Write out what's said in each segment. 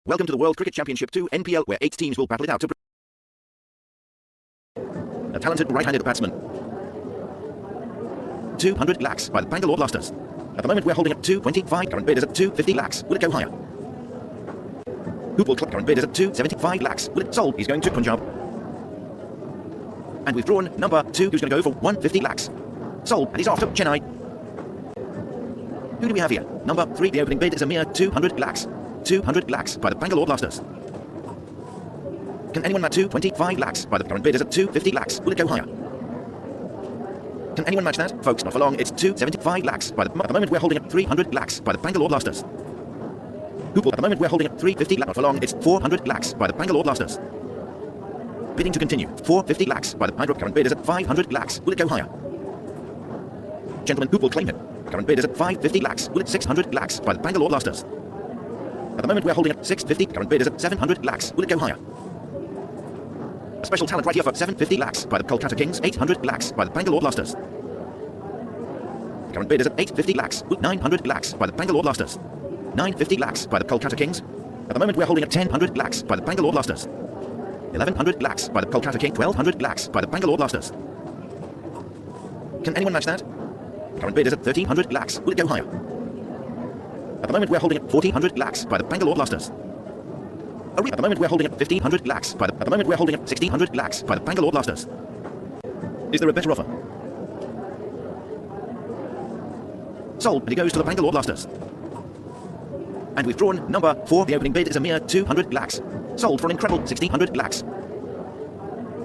Welcome to the World Cricket Championship 2 NPL, where 8 teams will battle it out to a talented right-handed batsman. 200 lakhs by the Bangalore Blasters. At the moment we're holding at 225, current bid is at 250 lakhs. Will it go higher? Hoop will club, current bid is at 275 lakhs. Will it sold? He's going to Punjab. And we've drawn number 2, who's going to go for 150 lakhs. Sold, and he's off to Chennai. Who do we have here? Number 3, the opening bid is a mere 200 lakhs. 200 lakhs by the Bangalore Blasters. Can anyone match 225 lakhs by the current bid is at 250 lakhs? Will it go higher? Can anyone match that? Folks, not for long, it's 275 lakhs by the... At the moment we're holding at 300 lakhs by the Bangalore Blasters. Hoop, at the moment we're holding at 350 lakhs. Not for long, it's 400 lakhs by the Bangalore Blasters. Bidding to continue. 450 lakhs by the Hydro. Current bid is at 500 lakhs. Will it go higher? Gentlemen, who will claim him? Current bid is at 550 lakhs. Will it 600 lakhs by the Bangalore Blasters? At the moment we're holding at 650. Current bid is at 700 lakhs. Will it go higher? A special talent right here for 750 lakhs by the Kolkata Kings. 800 lakhs by the Bangalore Blasters. Current bid is at 850 lakhs. 900 lakhs by the Bangalore Blasters. 950 lakhs by the Kolkata Kings. At the moment we're holding at 1000 lakhs by the Bangalore Blasters. 1100 lakhs by the Kolkata Kings. 1200 lakhs by the Bangalore Blasters. Can anyone match that? Current bid is at 1300 lakhs. Will it go higher? At the moment we're holding at 1400 lakhs by the Bangalore Blasters. At the moment we're holding at 1500 lakhs by the... At the moment we're holding at 1600 lakhs by the Bangalore Blasters. Is there a better offer? Sold, and he goes to the Bangalore Blasters. And we've drawn number 4. The opening bid is a mere 200 lakhs. Sold for an incredible 1600 lakhs.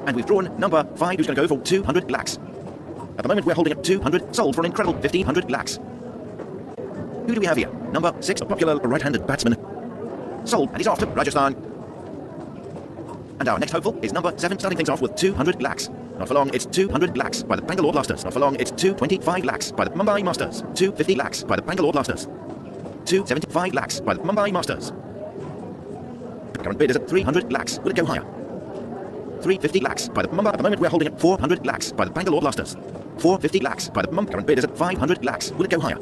And we've drawn number 5, who's going to go for 200 lakhs. At the moment we're holding at 200, sold for an incredible 1500 lakhs. Who do we have here? Number 6, a popular right-handed batsman. Sold, and he's off to Rajasthan. And our next hopeful is number 7, starting things off with 200 lakhs. Not for long, it's 200 lakhs by the Bangalore Blasters. Not for long, it's 225 lakhs by the Mumbai Masters. 250 lakhs by the Bangalore Blasters. 275 lakhs by the Mumbai Masters. Current bid is at 300 lakhs. Will it go higher? 350 lakhs by the Mumbai. At the moment we're holding at 400 lakhs by the Bangalore Blasters. 450 lakhs by the Mumbai. Current bid is at 500 lakhs. Will it go higher?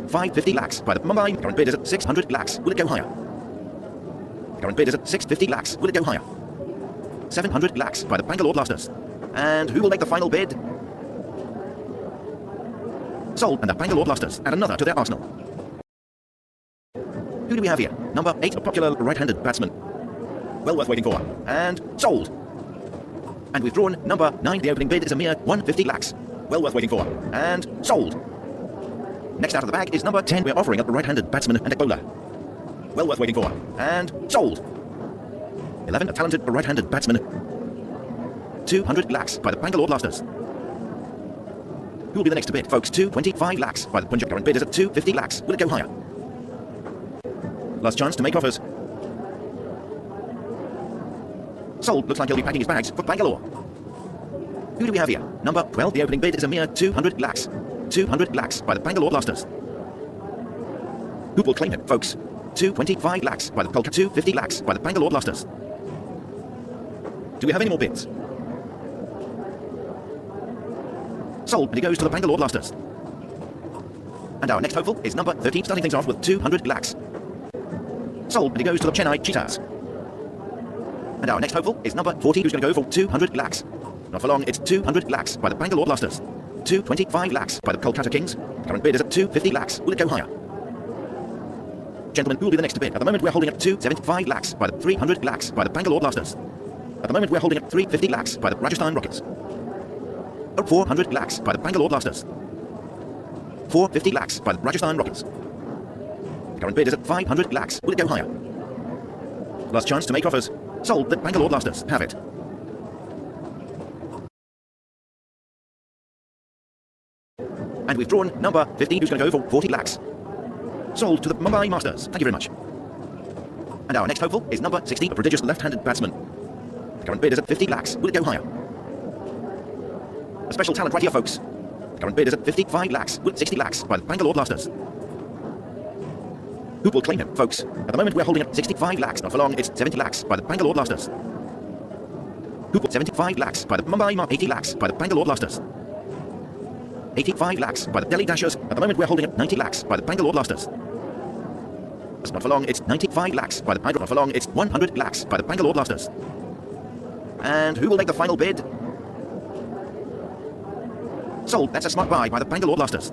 550 lakhs by the Mumbai. Current bid is at 600 lakhs. Will it go higher? Current bid is at 650 lakhs. Will it go higher? 700 lakhs by the Bangalore Blasters. And who will make the final bid? Sold, and the Bangalore Blasters add another to their arsenal. Who do we have here? Number 8, a popular right-handed batsman. Well worth waiting for. And sold. And we've drawn number 9. The opening bid is a mere 150 lakhs. Well worth waiting for. And sold. Next out of the bag is number 10. We're offering up a right-handed batsman and a bowler. Well worth waiting for. And sold. 11, a talented right-handed batsman. 200 lakhs by the Bangalore Blasters. Who will be the next to bid, folks? 225 lakhs by the Punjab. Current bid is at 250 lakhs. Will it go higher? Last chance to make offers. Sold. Looks like he'll be packing his bags for Bangalore. Who do we have here? Number 12. The opening bid is a mere 200 lakhs. 200 lakhs by the Bangalore Blasters. Who will claim him, folks? 225 lakhs by the Kolkata. 250 lakhs by the Bangalore Blasters. Do we have any more bids? Sold, and he goes to the Bangalore Blasters. And our next hopeful is number 13, starting things off with 200 lakhs. Sold, and he goes to the Chennai Cheetahs. And our next hopeful is number 40, who's going to go for 200 lakhs. Not for long, it's 200 lakhs by the Bangalore Blasters. 225 lakhs by the Kolkata Kings. Current bid is at 250 lakhs. Will it go higher? Gentlemen, who will be the next to bid? At the moment we're holding at 275 lakhs by the 300 lakhs by the Bangalore Blasters. At the moment we're holding at 350 lakhs by the Rajasthan Rockets. 400 lakhs by the Bangalore Blasters. 450 lakhs by the Rajasthan Rockets. Current bid is at 500 lakhs. Will it go higher? Last chance to make offers. Sold, the Bangalore Blasters have it. And we've drawn number 15, who's going to go for 40 lakhs. Sold to the Mumbai Masters. Thank you very much. And our next hopeful is number 16, a prodigious left-handed batsman. The current bid is at 50 lakhs. Will it go higher? A special talent right here, folks. The current bid is at 55 lakhs. Will it 60 lakhs by the Bangalore Blasters? Who will claim him, folks? At the moment we're holding at 65 lakhs. Not for long, it's 70 lakhs by the Bangalore Blasters. Who will 75 lakhs by the Mumbai Masters? 80 lakhs by the Bangalore Blasters. 85 lakhs by the Delhi Dashers. At the moment we're holding at 90 lakhs by the Bangalore Blasters. It's not for long, it's 95 lakhs by the Hydro. Not for long, it's 100 lakhs by the Bangalore Blasters. And who will make the final bid? Sold. That's a smart buy by the Bangalore Blasters.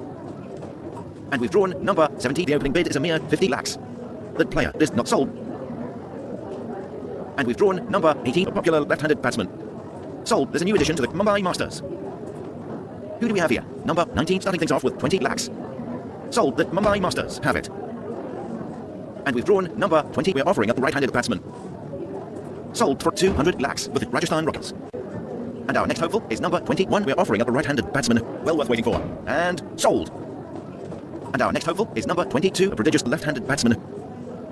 And we've drawn number 70. The opening bid is a mere 50 lakhs. The player is not sold. And we've drawn number 18, a popular left-handed batsman. Sold. There's a new addition to the Mumbai Masters. Who do we have here? Number 19, starting things off with 20 lakhs. Sold. The Mumbai Masters have it. And we've drawn number 20. We're offering up the right-handed batsman. Sold for 200 lakhs with the Rajasthan Rockets. And our next hopeful is number 21. We're offering up a right-handed batsman. Well worth waiting for. And sold. And our next hopeful is number 22. A prodigious left-handed batsman.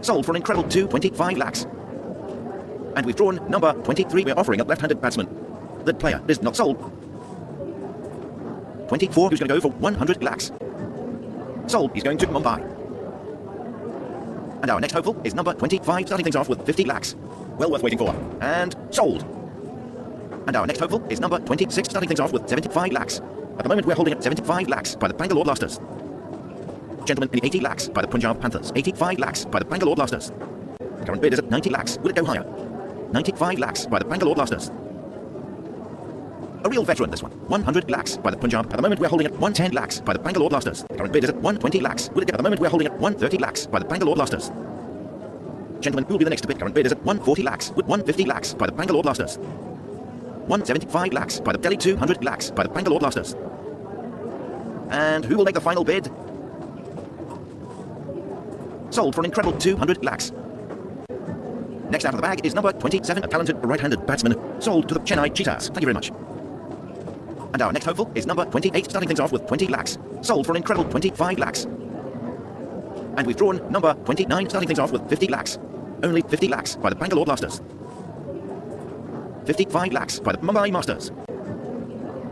Sold for an incredible 225 lakhs. And we've drawn number 23. We're offering up left-handed batsman. The player is not sold. 24. Who's going to go for 100 lakhs. Sold. He's going to Mumbai. And our next hopeful is number 25, starting things off with 50 lakhs. Well worth waiting for. And sold. And our next hopeful is number 26, starting things off with 75 lakhs. At the moment we're holding at 75 lakhs by the Bangalore Blasters. Gentlemen, 80 lakhs by the Punjab Panthers. 85 lakhs by the Bangalore Blasters. The current bid is at 90 lakhs. Will it go higher? 95 lakhs by the Bangalore Blasters. A real veteran, this one. 100 lakhs by the Punjab. At the moment we're holding at 110 lakhs by the Bangalore Blasters. The current bid is at 120 lakhs. Will it get? At the moment we're holding at 130 lakhs by the Bangalore Blasters. Gentlemen, who will be the next to bid? Current bid is at 140 lakhs with 150 lakhs by the Bangalore Blasters. 175 lakhs by the Delhi, 200 lakhs by the Bangalore Blasters. And who will make the final bid? Sold for an incredible 200 lakhs. Next out of the bag is number 27, a talented right-handed batsman. Sold to the Chennai Cheetahs. Thank you very much. And our next hopeful is number 28, starting things off with 20 lakhs. Sold for an incredible 25 lakhs. And we've drawn number 29, starting things off with 50 lakhs. Only 50 lakhs by the Bangalore Blasters. 55 lakhs by the Mumbai Masters.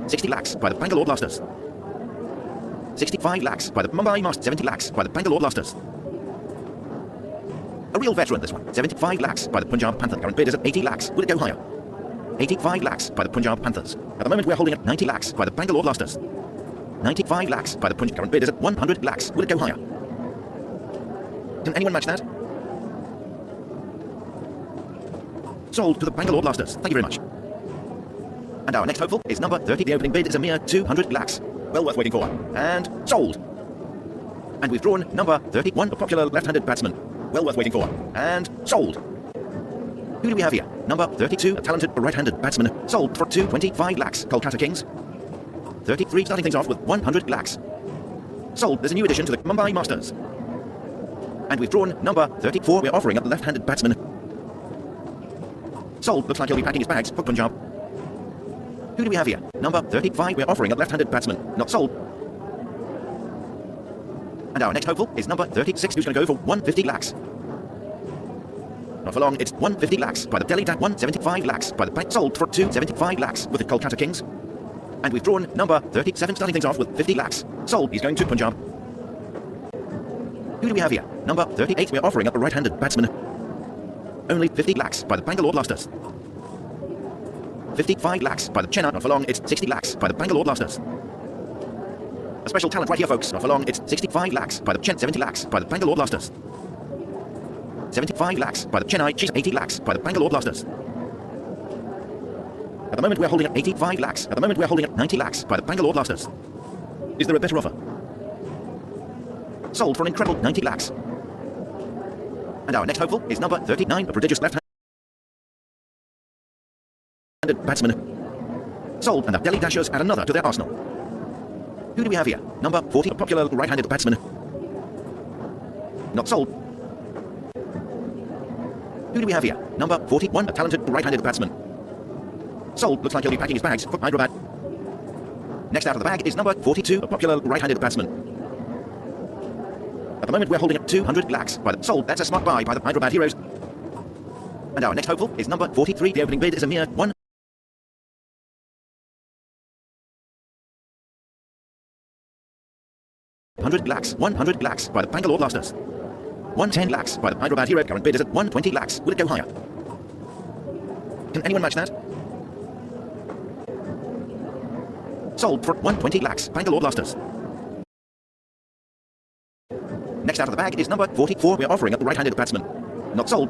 60 lakhs by the Bangalore Blasters. 65 lakhs by the Mumbai Masters. 70 lakhs by the Bangalore Blasters. A real veteran, this one. 75 lakhs by the Punjab Panthers. Current bid is at 80 lakhs. Will it go higher? 85 lakhs by the Punjab Panthers. At the moment we're holding at 90 lakhs by the Bangalore Blasters. 95 lakhs by the Punjab. Current bid is at 100 lakhs. Will it go higher? Can anyone match that? Sold to the Bangalore Blasters. Thank you very much. And our next hopeful is number 30. The opening bid is a mere 200 lakhs. Well worth waiting for. And sold. And we've drawn number 31, a popular left-handed batsman. Well worth waiting for. And sold. Who do we have here? Number 32, a talented right-handed batsman. Sold for 225 lakhs. Kolkata Kings. 33, starting things off with 100 lakhs. Sold. There's a new addition to the Mumbai Masters. And we've drawn number 34. We're offering up the left-handed batsman. Sold. Looks like he'll be packing his bags for Punjab. Who do we have here? Number 35. We're offering a left-handed batsman. Not sold. And our next hopeful is number 36, who's going to go for 150 lakhs. Not for long, it's 150 lakhs by the Delhi, 175 lakhs by the bank. Sold for 275 lakhs with the Kolkata Kings. And we've drawn number 37, starting things off with 50 lakhs. Sold. He's going to Punjab. Who do we have here? Number 38. We're offering up a right-handed batsman. Only 50 lakhs by the Bangalore Blasters. 55 lakhs by the Chennai. Not for long, it's 60 lakhs by the Bangalore Blasters. A special talent right here, folks. Not for long, it's 65 lakhs by the 70 lakhs by the Bangalore Blasters. 75 lakhs by the Chennai Cheetahs. 80 lakhs by the Bangalore Blasters. At the moment we're holding at 85 lakhs. At the moment we're holding at 90 lakhs by the Bangalore Blasters. Is there a better offer? Sold for an incredible 90 lakhs. And our next hopeful is number 39, a prodigious left-handed batsman. Sold, and the Delhi Dashers add another to their arsenal. Who do we have here? Number 40, a popular right-handed batsman. Not sold. Who do we have here? Number 41, a talented right-handed batsman. Sold. Looks like he'll be packing his bags for Hyderabad. Next out of the bag is number 42, a popular right-handed batsman. At the moment we're holding at 200 lakhs by the sold. That's a smart buy by the Hyderabad Heroes. And our next hopeful is number 43. The opening bid is a mere 100 lakhs. 100 lakhs by the Bangalore Blasters. 110 lakhs by the Hyderabad Heroes. Current bid is at 120 lakhs. Will it go higher? Can anyone match that? Sold for 120 lakhs. Bangalore Blasters. Next out of the bag is number 44. We're offering a right-handed batsman. Not sold.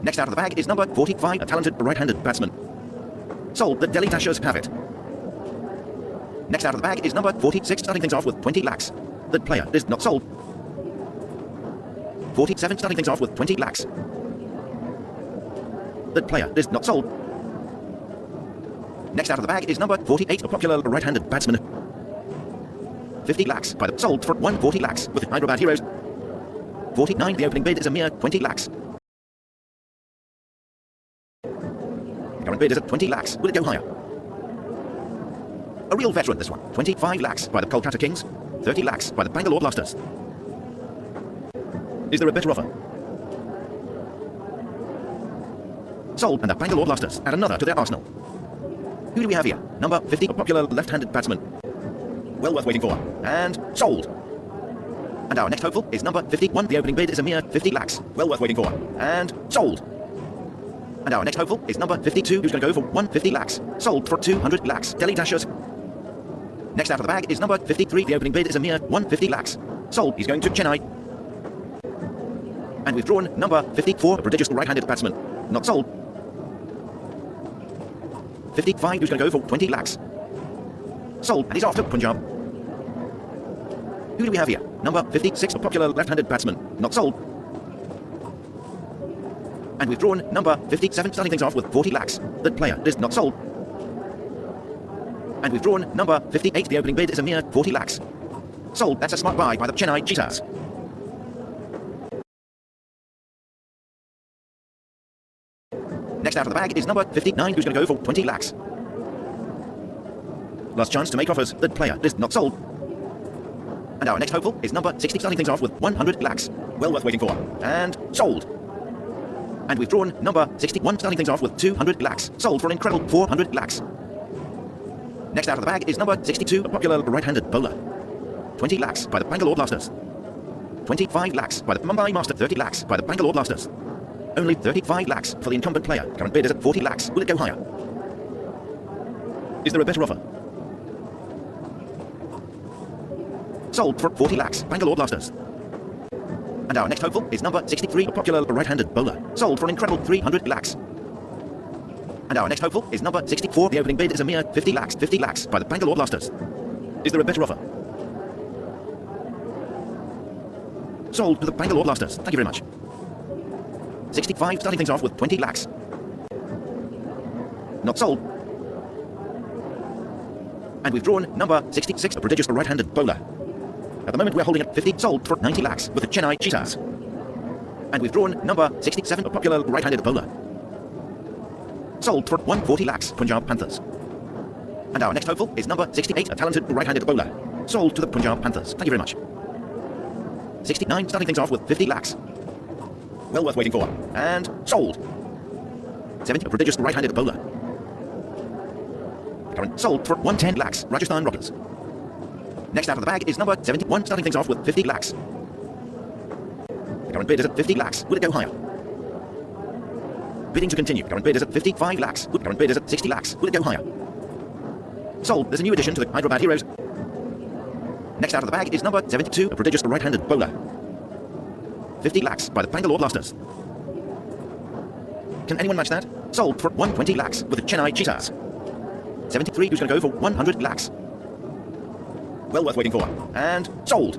Next out of the bag is number 45, a talented right-handed batsman. Sold. The Delhi Dashers have it. Next out of the bag is number 46, starting things off with 20 lakhs. The player is not sold. 47, starting things off with 20 lakhs. The player is not sold. Next out of the bag is number 48, a popular right-handed batsman. 50 lakhs by the sold for 140 lakhs with the Hyderabad Heroes. 49, the opening bid is a mere 20 lakhs. The current bid is at 20 lakhs. Will it go higher? A real veteran, this one. 25 lakhs by the Kolkata Kings. 30 lakhs by the Bangalore Blasters. Is there a better offer? Sold, and the Bangalore Blasters add another to their arsenal. Who do we have here? Number 50, a popular left-handed batsman. Well worth waiting for. And sold. And our next hopeful is number 51. The opening bid is a mere 50 lakhs. Well worth waiting for. And sold. And our next hopeful is number 52, who's going to go for 150 lakhs. Sold for 200 lakhs. Delhi Dashers. Next out of the bag is number 53. The opening bid is a mere 150 lakhs. Sold. He's going to Chennai. And we've drawn number 54, a prodigious right-handed batsman. Not sold. 55, who's going to go for 20 lakhs. Sold. And he's off to Punjab. Who do we have here? Number 56, a popular left-handed batsman. Not sold. And we've drawn number 57, starting things off with 40 lakhs. The player is not sold. And we've drawn number 58. The opening bid is a mere 40 lakhs. Sold. That's a smart buy by the Chennai Cheetahs. Next out of the bag is number 59, who's going to go for 20 lakhs. Last chance to make offers. The player is not sold. And our next hopeful is number 60, starting things off with 100 lakhs. Well worth waiting for. And sold. And we've drawn number 61, starting things off with 200 lakhs. Sold for an incredible 400 lakhs. Next out of the bag is number 62, a popular right-handed bowler. 20 lakhs by the Bangalore Blasters. 25 lakhs by the Mumbai Master. 30 lakhs by the Bangalore Blasters. Only 35 lakhs for the incumbent player. Current bid is at 40 lakhs. Will it go higher? Is there a better offer? Sold for 40 lakhs. Bangalore Blasters. And our next hopeful is number 63, a popular right-handed bowler. Sold for an incredible 300 lakhs. And our next hopeful is number 64. The opening bid is a mere 50 lakhs. 50 lakhs by the Bangalore Blasters. Is there a better offer? Sold to the Bangalore Blasters. Thank you very much. 65, starting things off with 20 lakhs. Not sold. And we've drawn number 66, a prodigious right-handed bowler. At the moment we're holding at 50, sold for 90 lakhs with the Chennai Cheetahs. And we've drawn number 67, a popular right-handed bowler. Sold for 140 lakhs, Punjab Panthers. And our next hopeful is number 68, a talented right-handed bowler. Sold to the Punjab Panthers. Thank you very much. 69, starting things off with 50 lakhs. Well worth waiting for. And sold. 70, a prodigious right-handed bowler. Current sold for 110 lakhs, Rajasthan Rockets. Next out of the bag is number 71, starting things off with 50 lakhs. The current bid is at 50 lakhs. Will it go higher? Bidding to continue. Current bid is at 55 lakhs. Current bid is at 60 lakhs. Will it go higher? Sold. There's a new addition to the Hyderabad Heroes. Next out of the bag is number 72, a prodigious right-handed bowler. 50 lakhs by the Bangalore Blasters. Can anyone match that? Sold for 120 lakhs with the Chennai Cheetahs. 73, who's going to go for 100 lakhs. Well worth waiting for. And sold.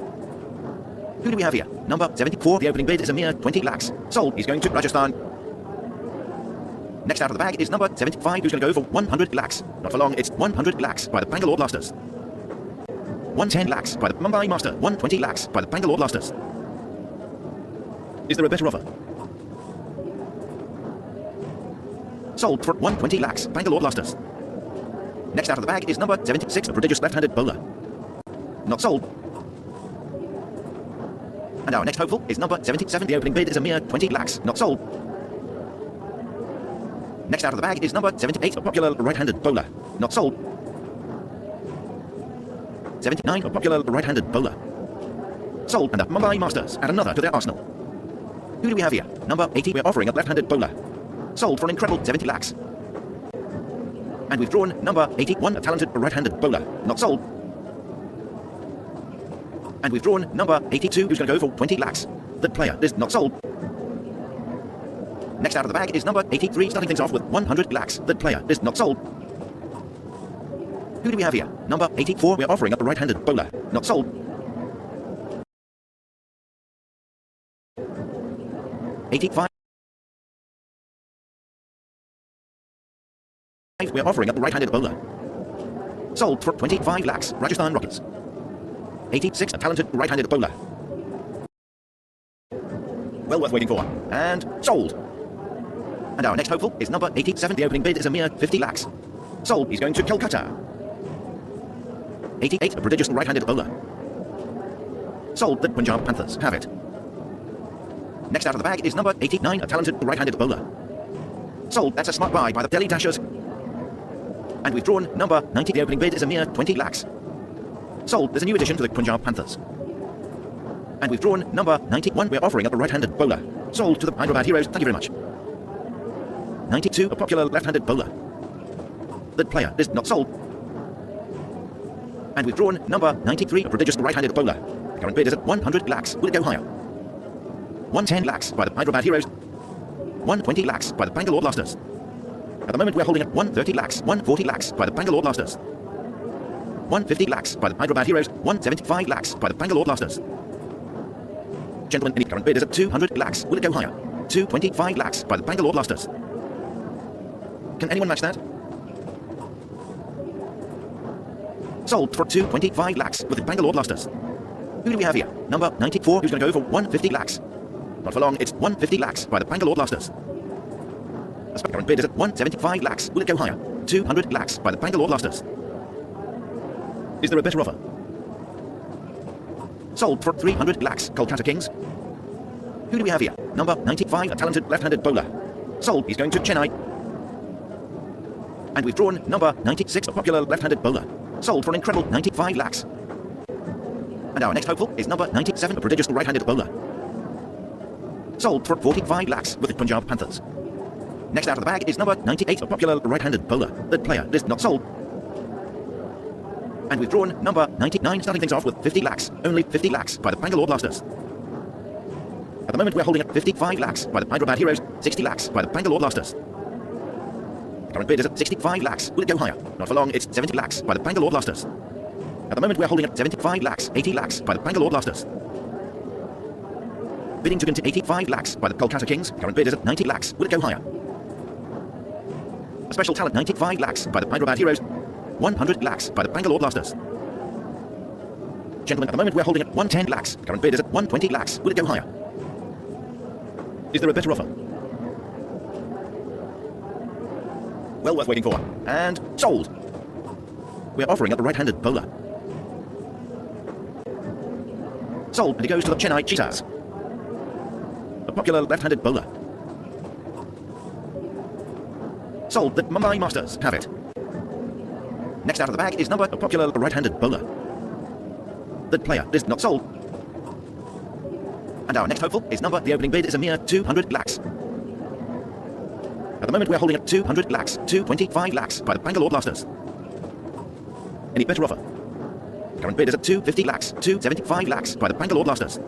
Who do we have here? Number 74, the opening bid is a mere 20 lakhs. Sold. He's going to Rajasthan. Next out of the bag is number 75, who's going to go for 100 lakhs. Not for long, it's 100 lakhs by the Bangalore Blasters. 110 lakhs by the Mumbai Master. 120 lakhs by the Bangalore Blasters. Is there a better offer? Sold for 120 lakhs, Bangalore Blasters. Next out of the bag is number 76, a prodigious left-handed bowler. Not sold. And our next hopeful is number 77. The opening bid is a mere 20 lakhs. Not sold. Next out of the bag is number 78, a popular right-handed bowler. Not sold. 79, a popular right-handed bowler. Sold. And the Mumbai Masters add another to their arsenal. Who do we have here? Number 80, we're offering a left-handed bowler. Sold for an incredible 70 lakhs. And we've drawn number 81, a talented right-handed bowler. Not sold. And we've drawn number 82, who's going to go for 20 lakhs. The player is not sold. Next out of the bag is number 83, starting things off with 100 lakhs. The player is not sold. Who do we have here? Number 84, we're offering up the right-handed bowler. Not sold. 85. We're offering up the right-handed bowler. Sold for 25 lakhs. Rajasthan Rockets. 86, a talented right-handed bowler. Well worth waiting for. And sold. And our next hopeful is number 87. The opening bid is a mere 50 lakhs. Sold. He's going to Kolkata. 88, a prodigious right-handed bowler. Sold. The Punjab Panthers have it. Next out of the bag is number 89, a talented right-handed bowler. Sold. That's a smart buy by the Delhi Dashers. And we've drawn number 90. The opening bid is a mere 20 lakhs. Sold. There's a new addition to the Punjab Panthers. And we've drawn number 91. We're offering up a right-handed bowler. Sold to the Hyderabad Heroes. Thank you very much. 92, a popular left-handed bowler. The player is not sold. And we've drawn number 93, a prodigious right-handed bowler. The current bid is at 100 lakhs. Will it go higher? 110 lakhs by the Hyderabad Heroes. 120 lakhs by the Bangalore Blasters. At the moment we're holding at 130 lakhs, 140 lakhs by the Bangalore Blasters. 150 lakhs by the Hyderabad Heroes, 175 lakhs by the Bangalore Blasters. Gentlemen, any current bid is at 200 lakhs. Will it go higher? 225 lakhs by the Bangalore Blasters. Can anyone match that? Sold for 225 lakhs with the Bangalore Blasters. Who do we have here? Number 94, who's going to go for 150 lakhs. Not for long, it's 150 lakhs by the Bangalore Blasters. The current bid is at 175 lakhs. Will it go higher? 200 lakhs by the Bangalore Blasters. Is there a better offer? Sold for 300 lakhs, Kolkata Kings. Who do we have here? Number 95, a talented left-handed bowler. Sold. He's going to Chennai. And we've drawn number 96, a popular left-handed bowler. Sold for an incredible 95 lakhs. And our next hopeful is number 97, a prodigious right-handed bowler. Sold for 45 lakhs with the Punjab Panthers. Next out of the bag is number 98, a popular right-handed bowler. The player is not sold. And we've drawn number 99, starting things off with 50 lakhs. Only 50 lakhs by the Bangalore Blasters. At the moment we're holding at 55 lakhs by the Hyderabad Heroes, 60 lakhs by the Bangalore Blasters. The current bid is at 65 lakhs. Will it go higher? Not for long, it's 70 lakhs by the Bangalore Blasters. At the moment we're holding at 75 lakhs, 80 lakhs by the Bangalore Blasters. Bidding took into 85 lakhs by the Kolkata Kings. Current bid is at 90 lakhs. Will it go higher? A special talent, 95 lakhs by the Hyderabad Heroes, 100 lakhs by the Bangalore Blasters. Gentlemen, at the moment we're holding at 110 lakhs. Current bid is at 120 lakhs. Will it go higher? Is there a better offer? Well worth waiting for. And sold. We're offering up a right-handed bowler. Sold, and it goes to the Chennai Cheetahs. A popular left-handed bowler. Sold, the Mumbai Masters have it. Next out of the bag is number, a popular right-handed bowler. The player is not sold. And our next hopeful is number, the opening bid is a mere 200 lakhs. At the moment we're holding at 200 lakhs, 225 lakhs by the Bangalore Blasters. Any better offer? Current bid is at 250 lakhs, 275 lakhs by the Bangalore Blasters.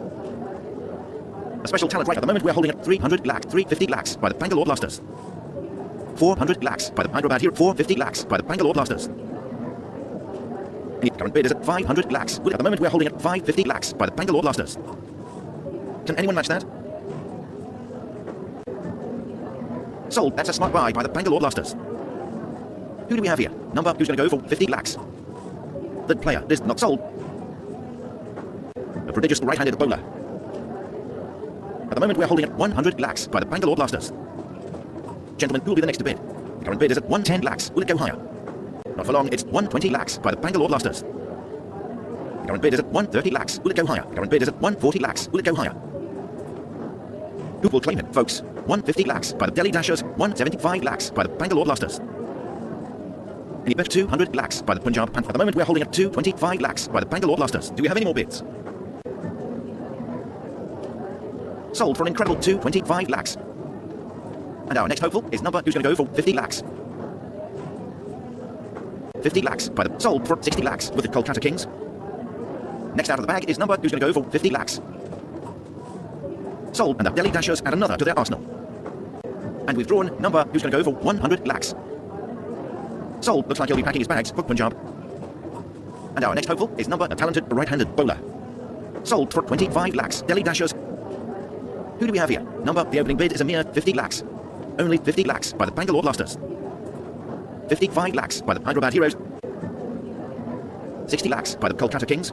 A special talent right at the moment we're holding at 300 lakhs, 350 lakhs by the Bangalore Blasters. 400 lakhs by the Hyderabad Heroes, 450 lakhs by the Bangalore Blasters. The current bid is at 500 lakhs. At the moment we're holding at 550 lakhs by the Bangalore Blasters. Can anyone match that? Sold. That's a smart buy by the Bangalore Blasters. Who do we have here? Number who's going to go for 50 lakhs. The player is not sold. A prodigious right-handed bowler. At the moment we're holding at 100 lakhs by the Bangalore Blasters. Gentlemen, who will be the next to bid? The current bid is at 110 lakhs. Will it go higher? Not for long, it's 120 lakhs by the Bangalore Blasters. The current bid is at 130 lakhs. Will it go higher? The current bid is at 140 lakhs. Will it go higher? Who will claim it, folks? 150 lakhs by the Delhi Dashers, 175 lakhs by the Bangalore Blasters. Any bet 200 lakhs by the Punjab Pant. At the moment we're holding at 225 lakhs by the Bangalore Blasters. Do we have any more bids? Sold for an incredible 225 lakhs. And our next hopeful is number who's going to go for 50 lakhs. 50 lakhs by the sold for 60 lakhs with the Kolkata Kings. Next out of the bag is number who's going to go for 50 lakhs. Sold, and the Delhi Dashers add another to their arsenal. And we've drawn number who's going to go for 100 lakhs. Sold, looks like he'll be packing his bags for Punjab. And our next hopeful is number, a talented right-handed bowler. Sold for 25 lakhs. Delhi Dashers. Who do we have here? Number, the opening bid is a mere 50 lakhs. Only 50 lakhs by the Bangalore Blasters. 55 lakhs by the Hyderabad Heroes. 60 lakhs by the Kolkata Kings.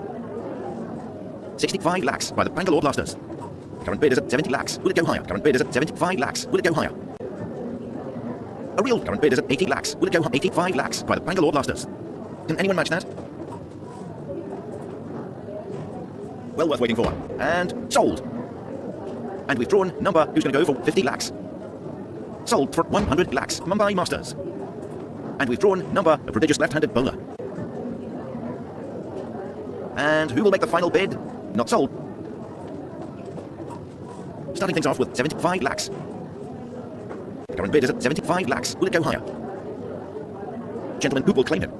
65 lakhs by the Bangalore Blasters. Current bid is at 70 lakhs. Will it go higher? Current bid is at 75 lakhs. Will it go higher? A real current bid is at 80 lakhs. Will it go 85 lakhs by the Bangalore Blasters? Can anyone match that? Well worth waiting for. And sold. And we've drawn number who's going to go for 50 lakhs. Sold for 100 lakhs. Mumbai Masters. And we've drawn number, a prodigious left-handed bowler. And who will make the final bid? Not sold. Starting things off with 75 lakhs. The current bid is at 75 lakhs. Will it go higher? Gentlemen, who will claim him?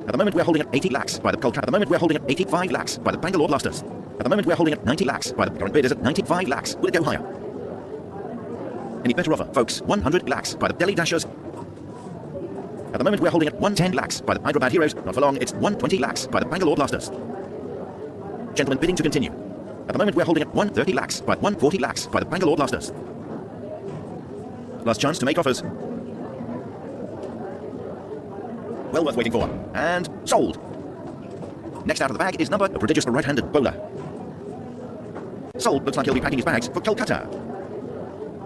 At the moment we're holding at 80 lakhs by the Kolkata. At the moment we're holding at 85 lakhs by the Bangalore Blasters. At the moment we're holding at 90 lakhs by the current bid is at 95 lakhs. Will it go higher? Any better offer, folks? 100 lakhs by the Delhi Dashers. At the moment we're holding at 110 lakhs by the Hyderabad Heroes. Not for long, it's 120 lakhs by the Bangalore Blasters. Gentlemen, bidding to continue. At the moment we're holding at 130 lakhs by 140 lakhs by the Bangalore Blasters. Last chance to make offers. Well worth waiting for. And sold. Next out of the bag is number, a prodigious right-handed bowler. Sold, looks like he'll be packing his bags for Kolkata.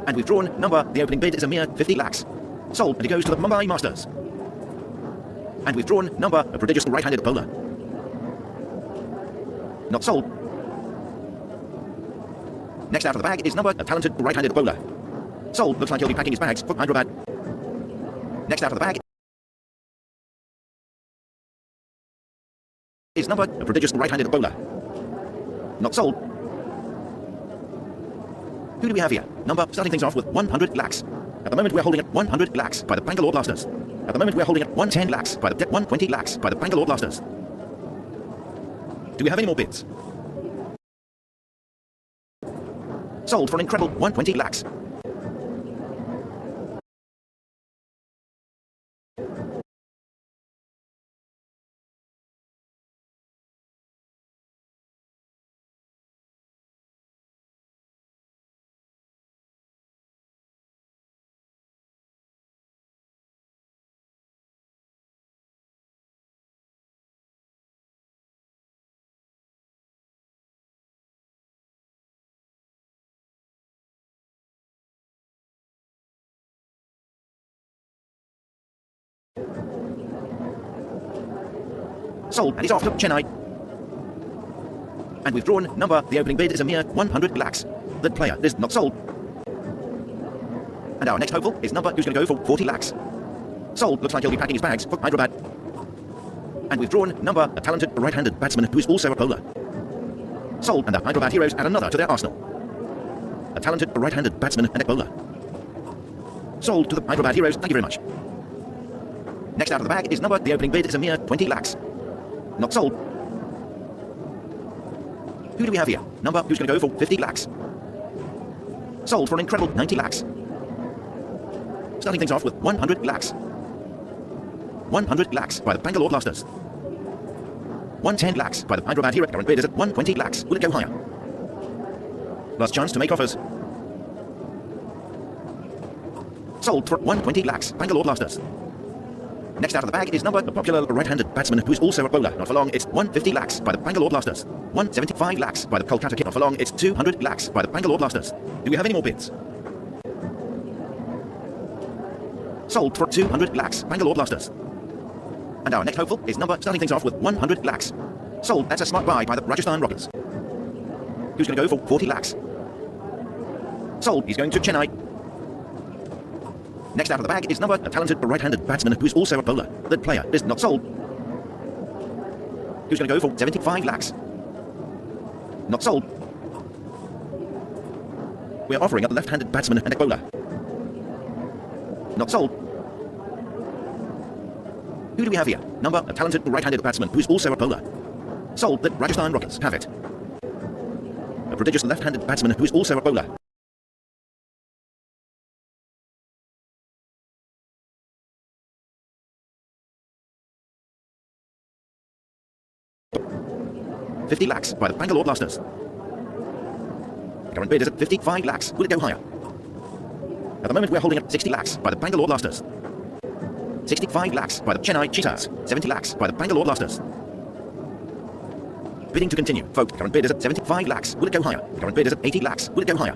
And we've drawn number, the opening bid is a mere 50 lakhs. Sold, and he goes to the Mumbai Masters. And we've drawn number, a prodigious right-handed bowler. Not sold. Next out of the bag is number, a talented right-handed bowler. Sold, looks like he'll be packing his bags for Hyderabad. Next out of the bag is number, a prodigious right-handed bowler. Not sold. Who do we have here? Number, starting things off with 100 lakhs. At the moment we're holding at 100 lakhs by the Bangalore Blasters. At the moment we're holding at 110 lakhs by the 120 lakhs by the Bangalore Blasters. Do we have any more bids? Sold for an incredible 120 lakhs. Sold, and he's off to Chennai. And we've drawn number, the opening bid is a mere 100 lakhs. The player is not sold. And our next hopeful is number who's going to go for 40 lakhs. Sold, looks like he'll be packing his bags for Hyderabad. And we've drawn number, a talented right-handed batsman who is also a bowler. Sold, and the Hyderabad Heroes add another to their arsenal. A talented right-handed batsman and a bowler. Sold to the Hyderabad Heroes, thank you very much. Next out of the bag is number, the opening bid is a mere 20 lakhs. Not sold. Who do we have here? Number who's going to go for 50 lakhs. Sold for an incredible 90 lakhs. Starting things off with 100 lakhs. 100 lakhs by the Bangalore Blasters. 110 lakhs by the Hyderabad Heroes. Current bid is at 120 lakhs. Will it go higher? Last chance to make offers. Sold for 120 lakhs. Bangalore Blasters. Next out of the bag is number, a popular right-handed batsman who is also a bowler. Not for long, it's 150 lakhs by the Bangalore Blasters. 175 lakhs by the Kolkata Kings. Not for long, it's 200 lakhs by the Bangalore Blasters. Do we have any more bids? Sold for 200 lakhs, Bangalore Blasters. And our next hopeful is number, starting things off with 100 lakhs. Sold, that's a smart buy by the Rajasthan Rockets. Who's going to go for 40 lakhs? Sold, he's going to Chennai. Next out of the bag is number, a talented right-handed batsman who is also a bowler. The player is not sold. Who's going to go for 75 lakhs? Not sold. We're offering a left-handed batsman and a bowler. Not sold. Who do we have here? Number, a talented right-handed batsman who is also a bowler. Sold. The Rajasthan Rockets have it. A prodigious left-handed batsman who is also a bowler. $50 lakhs by the Bangalore Blasters. The current bid is at 55 lakhs. Will it go higher? At the moment we're holding at 60 lakhs by the Bangalore Blasters. 65 lakhs by the Chennai Cheetahs. 70 lakhs by the Bangalore Blasters. Bidding to continue. Folks, the current bid is at 75 lakhs. Will it go higher? The current bid is at 80 lakhs. Will it go higher?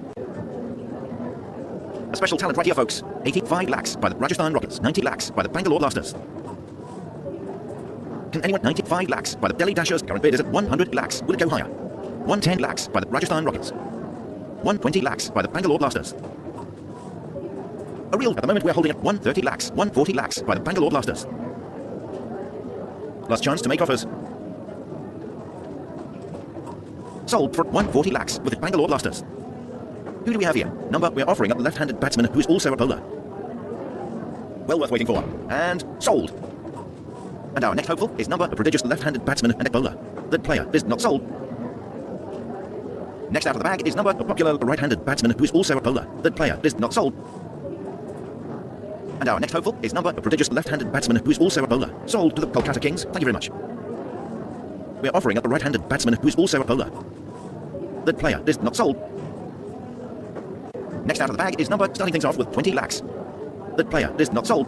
A special talent right here, folks. 85 lakhs by the Rajasthan Rockets. 90 lakhs by the Bangalore Blasters. Can anyone? 95 lakhs by the Delhi Dashers. Current bid is at 100 lakhs. Will it go higher? 110 lakhs by the Rajasthan Rockets. 120 lakhs by the Bangalore Blasters. A real. At the moment we're holding at 130 lakhs. 140 lakhs by the Bangalore Blasters. Last chance to make offers. Sold for 140 lakhs with the Bangalore Blasters. Who do we have here? Number we're offering a left-handed batsman who is also a bowler. Well worth waiting for. And sold. And our next hopeful is number a prodigious left-handed batsman and a bowler. That player is not sold. Next out of the bag is number a popular right-handed batsman who is also a bowler. That player is not sold. And our next hopeful is number a prodigious left-handed batsman who is also a bowler. Sold to the Kolkata Kings. Thank you very much. We're offering up a right-handed batsman who is also a bowler. That player is not sold. Next out of the bag is number starting things off with 20 lakhs. That player is not sold.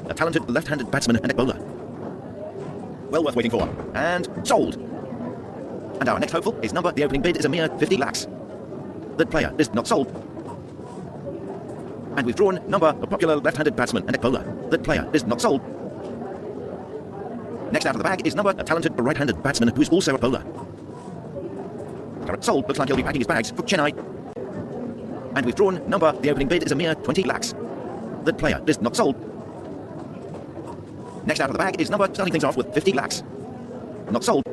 A talented left-handed batsman and a bowler. Well worth waiting for. And sold. And our next hopeful is number the opening bid is a mere 50 lakhs. That player is not sold. And we've drawn number a popular left-handed batsman and a bowler. That player is not sold. Next out of the bag is number a talented right-handed batsman who is also a bowler. Current sold. Looks like he'll be packing his bags for Chennai. And we've drawn number the opening bid is a mere 20 lakhs. That player is not sold. Next out of the bag is number starting things off with 50 lakhs. Not sold.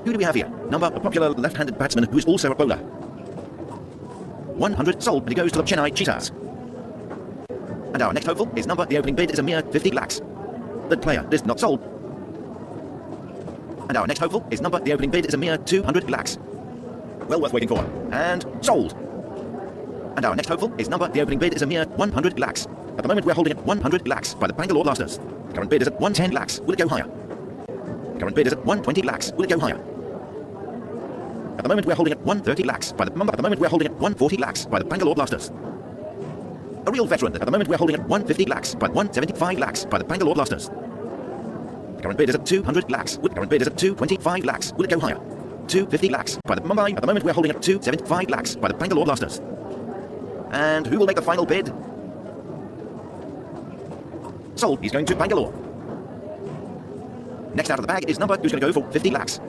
Who do we have here? Number a popular left-handed batsman who is also a bowler. 100 sold, and he goes to the Chennai Cheetahs. And our next hopeful is number the opening bid is a mere 50 lakhs. That player is not sold. And our next hopeful is number the opening bid is a mere 200 lakhs. Well worth waiting for. And sold. And our next hopeful is number the opening bid is a mere 100 lakhs. At the moment we're holding at 100 lakhs by the Bangalore Blasters. The current bid is at 110 lakhs. Will it go higher? The current bid is at 120 lakhs. Will it go higher? At the moment we're holding at 130 lakhs by the moment we're holding at 140 lakhs by the Bangalore Blasters. A real veteran. At the moment we're holding at 150 lakhs by 175 lakhs by the Bangalore Blasters. The current bid is at 200 lakhs. The current bid is at 225 lakhs. Will it go higher? 250 lakhs by the Mumbai. At the moment we're holding at 275 lakhs by the Bangalore Blasters. And who will make the final bid? Sold. He's going to Bangalore. Next out of the bag is number who's going to go for 50 lakhs.